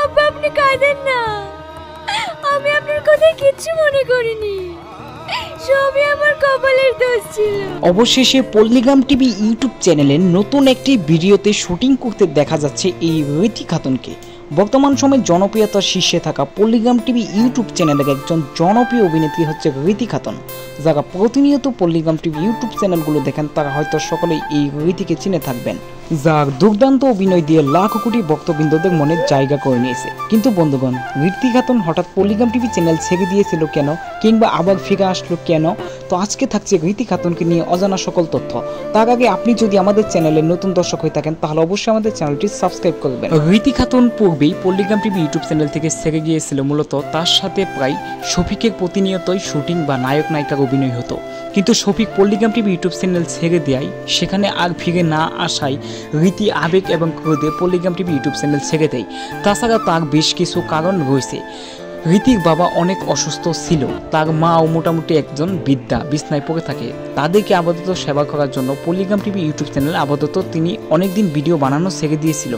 আব্বা আপনি কাঁদেন না, আমি আপনার কথা কিচ্ছু মনে করিনি, সবই আমার কপালের দোষ ছিল। অবশেষে পল্লিগ্রাম টিভি ইউটিউব চ্যানেলে নতুন একটি ভিডিওতে শুটিং করতে দেখা যাচ্ছে এই রীতি খাতুনকে। বর্তমান সময়ে জনপ্রিয়তার শীর্ষে থাকা পল্লিগ্রাম টিভি ইউটিউব চ্যানেলের একজন জনপ্রিয় অভিনেত্রী হচ্ছে রীতি খাতুন। যারা প্রতিনিয়ত পল্লিগ্রাম টিভি ইউটিউব চ্যানেলগুলো দেখেন তারা হয়তো সকলেই এই রীতিকে চিনে থাকবেন, যার দুর্দান্ত অভিনয় দিয়ে লাখ কোটি ভক্তবৃন্দদের মনে জায়গা করে নিয়েছে। কিন্তু বন্ধুগণ, রীতি খাতুন হঠাৎ পল্লিগ্রাম টিভি চ্যানেল ছেড়ে দিয়েছিল কেন, কিংবা আবার ফিরে আসলো কেন? তো আজকে থাকছে রীতি খাতুনকে নিয়ে অজানা সকল তথ্য। তার আগে আপনি যদি আমাদের চ্যানেলের নতুন দর্শক হয়ে থাকেন তাহলে অবশ্যই আমাদের চ্যানেলটি সাবস্ক্রাইব করবেন। রীতি খাতুন পূর্বেই পল্লিগ্রাম টিভি ইউটিউব চ্যানেল থেকে ছেড়ে গিয়েছিল, মূলত তার সাথে প্রায় শফিকের প্রতিনিয়তই শুটিং বা নায়ক নায়িকার অভিনয় হতো। কিন্তু শফিক পল্লিগ্রাম টিভি ইউটিউব চ্যানেল ছেড়ে দেয়, সেখানে আর ফিরে না আসায় রীতি আবেগ এবং ক্রোধে পল্লিগ্রাম টিভি ইউটিউব চ্যানেল ছেড়ে দেয়। তাছাড়া তার বেশ কিছু কারণ রয়েছে। রীতির বাবা অনেক অসুস্থ ছিল, তার মাও মোটামুটি একজন বৃদ্ধা, বিছনায় পড়ে থাকে। তাদেরকে আপাতত সেবা করার জন্য পল্লিগ্রাম টিভি ইউটিউব চ্যানেল আপাতত তিনি অনেকদিন ভিডিও বানানো ছেড়ে দিয়েছিল।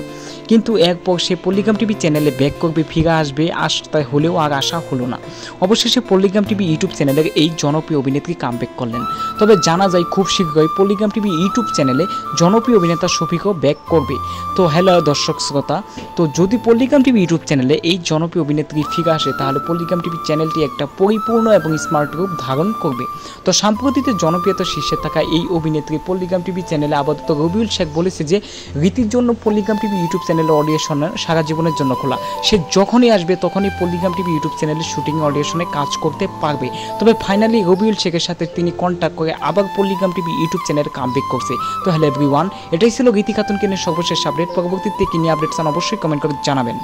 কিন্তু এরপর সে পল্লিগ্রাম টিভি চ্যানেলে ব্যাক করবে, ফিরে আসবে, আশায় হলেও আর আশা হলো না। অবশেষে পল্লিগ্রাম টিভি ইউটিউব চ্যানেলের এই জনপ্রিয় অভিনেত্রী কামব্যাক করলেন। তবে জানা যায় খুব শীঘ্রই পল্লিগ্রাম টিভি ইউটিউব চ্যানেলে জনপ্রিয় অভিনেতা শফিকও ব্যাক করবে। তো হ্যালো দর্শক শ্রোতা, তো যদি পল্লিগ্রাম টিভি ইউটিউব চ্যানেলে এই জনপ্রিয় অভিনেত্রী ফিরে আসে তাহলে পল্লিগ্রাম টিভি চ্যানেলটি একটা পরিপূর্ণ এবং স্মার্ট রূপ ধারণ করবে। তো সাম্প্রতিক জনপ্রিয়তার শীর্ষে থাকা এই অভিনেত্রী পল্লিগ্রাম টিভি চ্যানেলে আপাতত রবিউল শেখ বলেছে যে রীতির জন্য পল্লিগ্রাম টিভি ইউটিউব চ্যানেলের অডিশন সারা জীবনের জন্য খোলা। সে যখনই আসবে তখনই পল্লিগ্রাম টিভি ইউটিউব চ্যানেলের শুটিং অডিশনে কাজ করতে পারবে। তবে ফাইনালি রবিউল শেখের সাথে তিনি কন্ট্যাক্ট করে আবার পল্লিগ্রাম টিভি ইউটিউব চ্যানেলে কামব্যাক করছে। তো হ্যালো এভরিওয়ান, এটাই ছিল রীতি খাতুনকে নিয়ে সর্বশেষ আপডেট। পরবর্তীতে কি নিয়ে আপডেট চান অবশ্যই কমেন্ট করে জানাবেন।